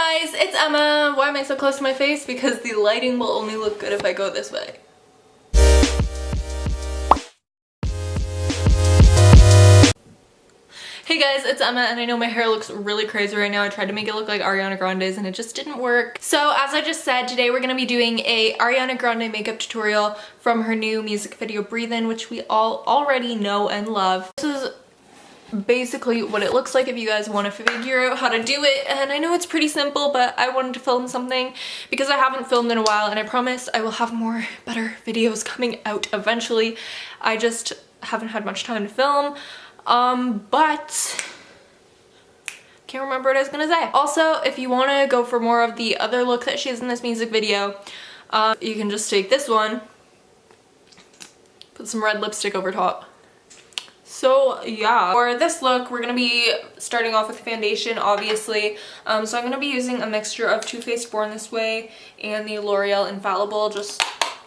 guys, it's Emma. Why am I so close to my face? Because the lighting will only look good if I go this way. Hey guys, it's Emma, and I know my hair looks really crazy right now. I tried to make it look like Ariana Grande's and it just didn't work. So as I just said, today we're gonna be doing a Ariana Grande makeup tutorial from her new music video Breathin, which we all already know and love. This is basically what it looks like if you guys want to figure out how to do it, and I know it's pretty simple, but I wanted to film something because I haven't filmed in a while, and I promise I will have more better videos coming out eventually. I just haven't had much time to film, but can't remember what I was gonna say. Also, if you want to go for more of the other look that she has in this music video, you can just take this one, put some red lipstick over top. So yeah, for this look we're gonna be starting off with foundation, obviously. So I'm gonna be using a mixture of Too Faced Born This Way and the L'Oreal Infallible just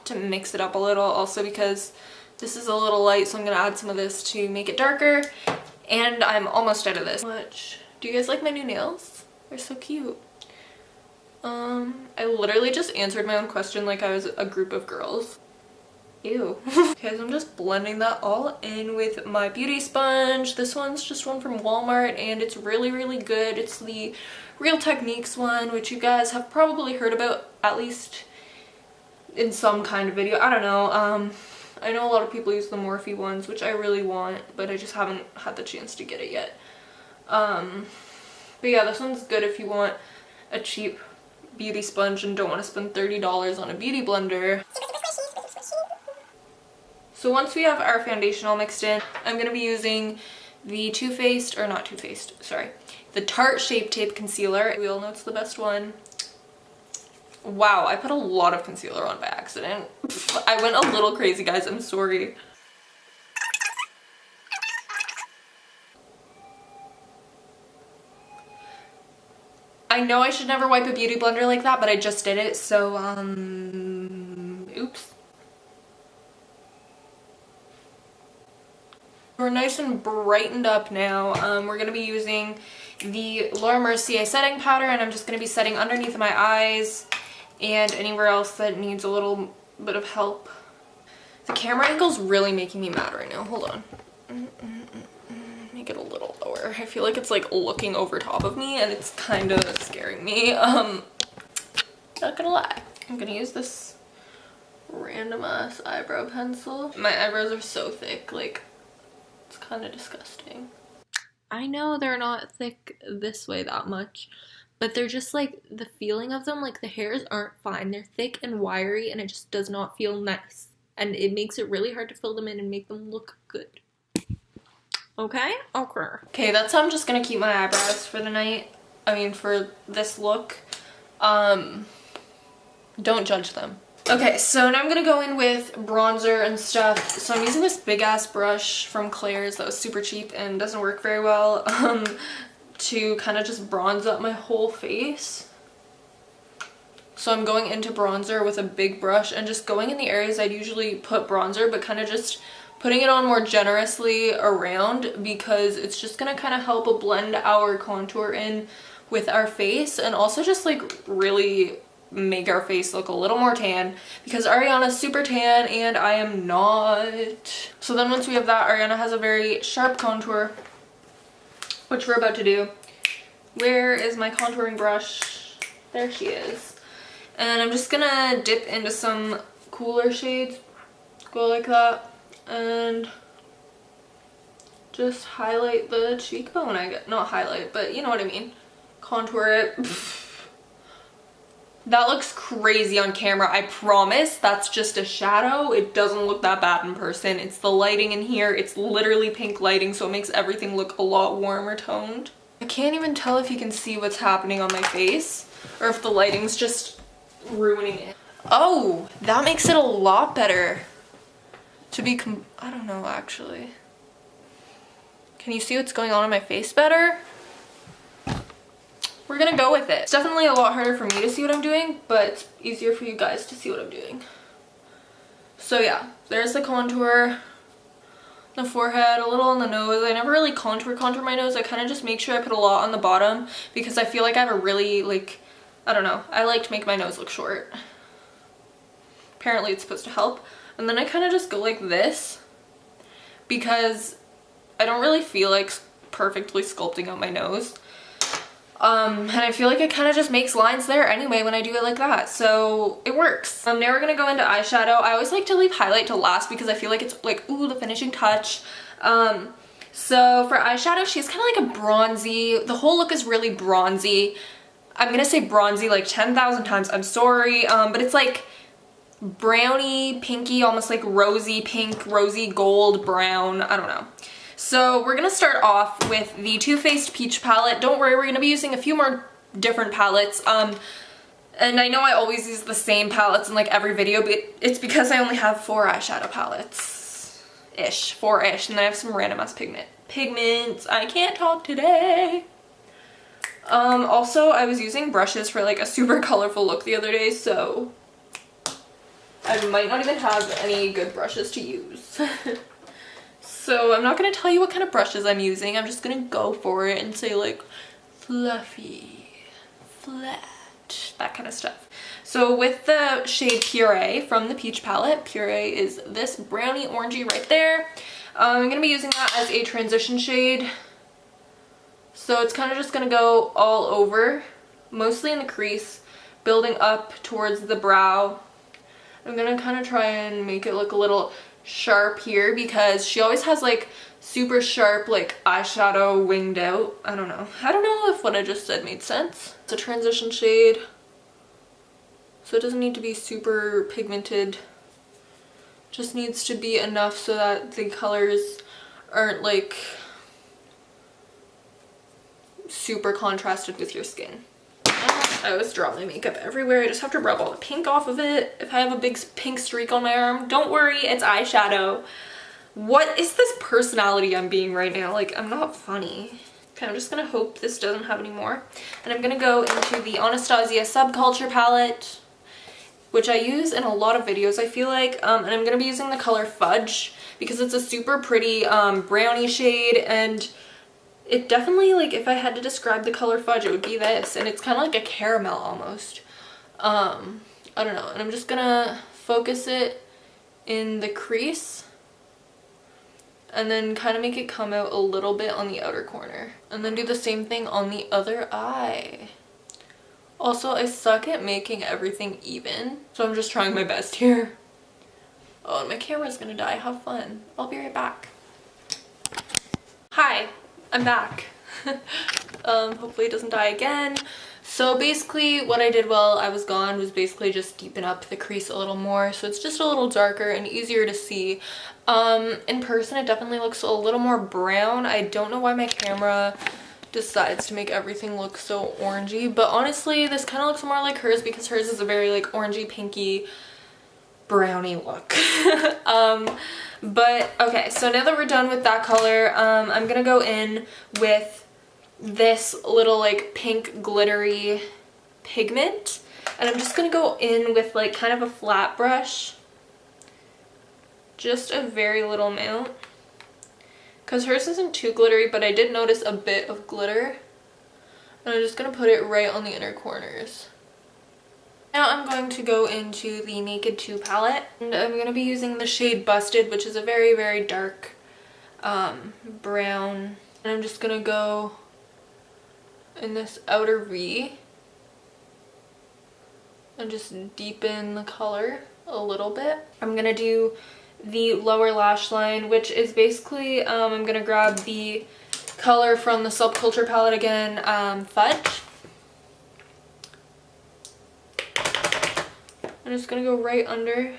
to mix it up a little, also because this is a little light, so I'm gonna add some of this to make it darker. And I'm almost out of this. Do you guys like my new nails? They're so cute. I literally just answered my own question like I was a group of girls. Ew. Okay, so I'm just blending that all in with my beauty sponge. This one's just one from Walmart and it's really, really good. It's the Real Techniques one, which you guys have probably heard about, at least in some kind of video. I don't know. I know a lot of people use the Morphe ones, which I really want, but I just haven't had the chance to get it yet. But yeah, this one's good if you want a cheap beauty sponge and don't want to spend $30 on a beauty blender. So once we have our foundation all mixed in, I'm going to be using the the Tarte Shape Tape Concealer. We all know it's the best one. Wow, I put a lot of concealer on by accident. I went a little crazy, guys. I'm sorry. I know I should never wipe a beauty blender like that, but I just did it, so, oops. We're nice and brightened up now. We're going to be using the Laura Mercier setting powder, and I'm just going to be setting underneath my eyes and anywhere else that needs a little bit of help. The camera angle's really making me mad right now. Hold on. Make it a little lower. I feel like it's like looking over top of me and it's kind of scaring me. Not gonna lie. I'm gonna use this random ass eyebrow pencil. My eyebrows are so thick, like, it's kind of disgusting. I know they're not thick this way that much, but they're just like, the feeling of them, like the hairs aren't fine. They're thick and wiry and it just does not feel nice. And it makes it really hard to fill them in and make them look good. Okay? Okay, that's how I'm just gonna keep my eyebrows for the night. I mean, for this look. Don't judge them. Okay, so now I'm gonna go in with bronzer and stuff. So I'm using this big ass brush from Claire's that was super cheap and doesn't work very well, to kind of just bronze up my whole face. So I'm going into bronzer with a big brush and just going in the areas I'd usually put bronzer, but kind of just putting it on more generously around, because it's just gonna kind of help blend our contour in with our face, and also just like really make our face look a little more tan, because Ariana's super tan and I am not. So then once we have that, Ariana has a very sharp contour, which we're about to do. Where is my contouring brush? There she is. And I'm just gonna dip into some cooler shades, go like that, and just highlight the cheekbone. Not highlight, but you know what I mean. Contour it. That looks crazy on camera. I promise that's just a shadow. It doesn't look that bad in person. It's the lighting in here. It's literally pink lighting, so it makes everything look a lot warmer toned. I can't even tell if you can see what's happening on my face, or if the lighting's just ruining it. Oh, that makes it a lot better. I don't know, actually. Can you see what's going on in my face better? We're gonna go with it. It's definitely a lot harder for me to see what I'm doing, but it's easier for you guys to see what I'm doing. So yeah, there's the contour, the forehead, a little on the nose. I never really contour my nose. I kind of just make sure I put a lot on the bottom, because I feel like I have a really like I don't know. I like to make my nose look short. Apparently it's supposed to help. And then I kind of just go like this because I don't really feel like perfectly sculpting out my nose. And I feel like it kind of just makes lines there anyway when I do it like that, so it works. Now we're gonna go into eyeshadow. I always like to leave highlight to last because I feel like it's like, ooh, the finishing touch. So for eyeshadow, she's kind of like a bronzy, the whole look is really bronzy. I'm gonna say bronzy like 10,000 times, I'm sorry, but it's like browny, pinky, almost like rosy pink, rosy gold, brown, I don't know. So we're gonna start off with the Too Faced Peach palette. Don't worry, we're gonna be using a few more different palettes. And I know I always use the same palettes in like every video, but it's because I only have 4 eyeshadow palettes. Ish, 4-ish, and then I have some random ass pigments. I can't talk today. Also, I was using brushes for like a super colorful look the other day, so I might not even have any good brushes to use. So I'm not going to tell you what kind of brushes I'm using. I'm just going to go for it and say like fluffy, flat, that kind of stuff. So with the shade Puree from the Peach palette, Puree is this brownie orangey right there. I'm going to be using that as a transition shade. So it's kind of just going to go all over, mostly in the crease, building up towards the brow. I'm going to kind of try and make it look a little sharp here because she always has like super sharp like eyeshadow winged out. I don't know if what I just said made sense. It's a transition shade, so it doesn't need to be super pigmented, just needs to be enough so that the colors aren't like super contrasted with your skin. I always draw my makeup everywhere. I just have to rub all the pink off of it. If I have a big pink streak on my arm, don't worry, it's eyeshadow. What is this personality I'm being right now? Like, I'm not funny. Okay, I'm just gonna hope this doesn't have any more. And I'm gonna go into the Anastasia Subculture palette, which I use in a lot of videos, I feel like. And I'm gonna be using the color Fudge because it's a super pretty brownie shade, and it definitely, like, if I had to describe the color Fudge, it would be this. And it's kind of like a caramel almost. I don't know. And I'm just gonna focus it in the crease and then kind of make it come out a little bit on the outer corner. And then do the same thing on the other eye. Also, I suck at making everything even, so I'm just trying my best here. Oh, and my camera's gonna die. Have fun. I'll be right back. Hi. I'm back. Hopefully it doesn't die again. So basically what I did while I was gone was basically just deepen up the crease a little more, so it's just a little darker and easier to see. In person it definitely looks a little more brown. I don't know why my camera decides to make everything look so orangey, but honestly this kind of looks more like hers because hers is a very like orangey pinky brownie look. But okay, so now that we're done with that color, I'm gonna go in with this little like pink glittery pigment, and I'm just gonna go in with like kind of a flat brush, just a very little amount, because hers isn't too glittery, but I did notice a bit of glitter, and I'm just gonna put it right on the inner corners. Now I'm going to go into the Naked 2 palette, and I'm going to be using the shade Busted, which is a very, very dark brown. And I'm just going to go in this outer V and just deepen the color a little bit. I'm going to do the lower lash line, which is basically, I'm going to grab the color from the Subculture palette again, Fudge. I'm just gonna go right under,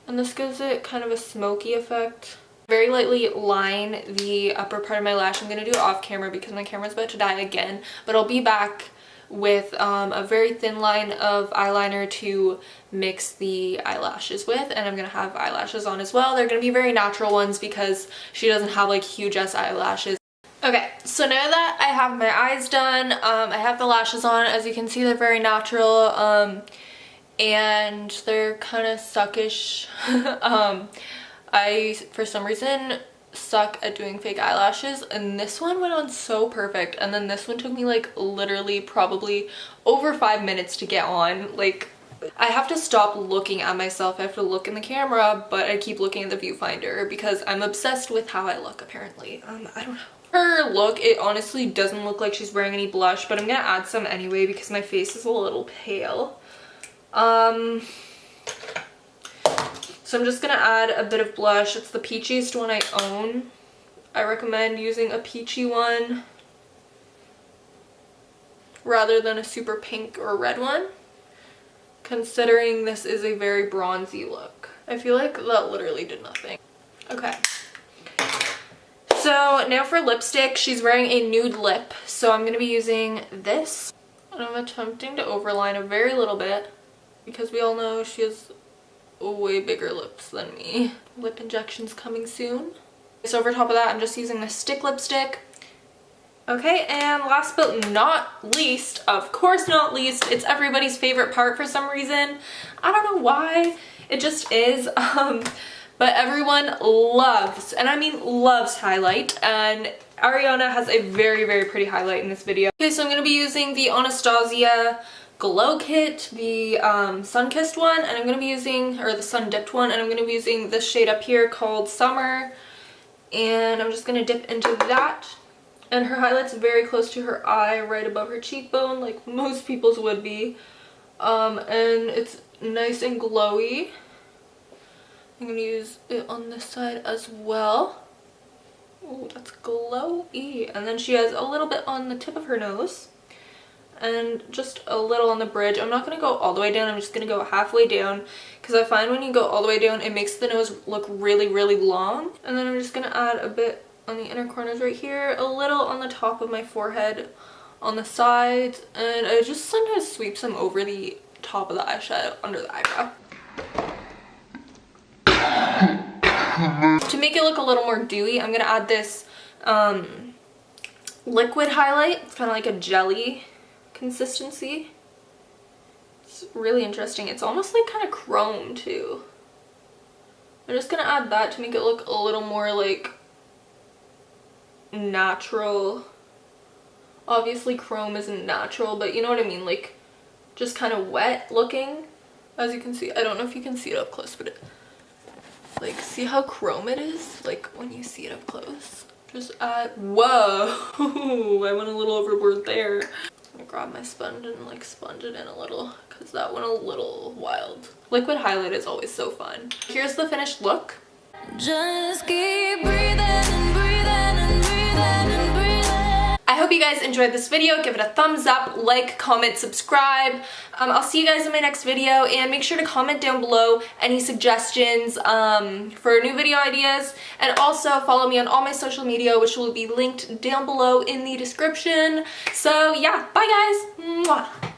and this gives it kind of a smoky effect. Very lightly line the upper part of my lash. I'm gonna do it off camera because my camera's about to die again, but I'll be back with a very thin line of eyeliner to mix the eyelashes with, and I'm gonna have eyelashes on as well. They're gonna be very natural ones because she doesn't have like huge ass eyelashes. Okay, so now that I have my eyes done, I have the lashes on. As you can see, they're very natural. And they're kind of suckish. I, for some reason, suck at doing fake eyelashes, and this one went on so perfect. And then this one took me like literally probably over 5 minutes to get on. Like, I have to stop looking at myself. I have to look in the camera, but I keep looking at the viewfinder because I'm obsessed with how I look apparently. I don't know. Her look, it honestly doesn't look like she's wearing any blush, but I'm gonna add some anyway because my face is a little pale. So I'm just gonna add a bit of blush. It's the peachiest one I own. I recommend using a peachy one rather than a super pink or red one, considering this is a very bronzy look. I feel like that literally did nothing. Okay. So now for lipstick, she's wearing a nude lip, so I'm going to be using this. And I'm attempting to overline a very little bit because we all know she has way bigger lips than me. Lip injections coming soon. So over top of that, I'm just using the stick lipstick. Okay, and last but not least, of course not least, it's everybody's favorite part for some reason. I don't know why, it just is. But everyone loves, and I mean loves, highlight, and Ariana has a very, very pretty highlight in this video. Okay, so I'm going to be using the Anastasia Glow Kit, the sun-kissed one, and I'm going to be using, or the sun-dipped one, and I'm going to be using this shade up here called Summer, and I'm just going to dip into that. And her highlight's very close to her eye, right above her cheekbone, like most people's would be, and it's nice and glowy. I'm going to use it on this side as well. Oh, that's glowy. And then she has a little bit on the tip of her nose. And just a little on the bridge. I'm not going to go all the way down. I'm just going to go halfway down. Because I find when you go all the way down, it makes the nose look really, really long. And then I'm just going to add a bit on the inner corners right here. A little on the top of my forehead on the sides. And I just sometimes sweep some over the top of the eyeshadow under the eyebrow. To make it look a little more dewy, I'm going to add this liquid highlight. It's kind of like a jelly consistency. It's really interesting. It's almost like kind of chrome too. I'm just going to add that to make it look a little more like natural. Obviously chrome isn't natural, but you know what I mean, like just kind of wet looking. As you can see, I don't know if you can see it up close, but like, see how chrome it is? Like, when you see it up close. Just add, whoa, I went a little overboard there. I'm gonna grab my sponge and like sponge it in a little, because that went a little wild. Liquid highlight is always so fun. Here's the finished look. Just keep breathing and breathing and breathing and breathing. I hope you guys enjoyed this video. Give it a thumbs up, like, comment, subscribe. I'll see you guys in my next video, and make sure to comment down below any suggestions for new video ideas, and also follow me on all my social media, which will be linked down below in the description. So yeah, bye guys. Mwah.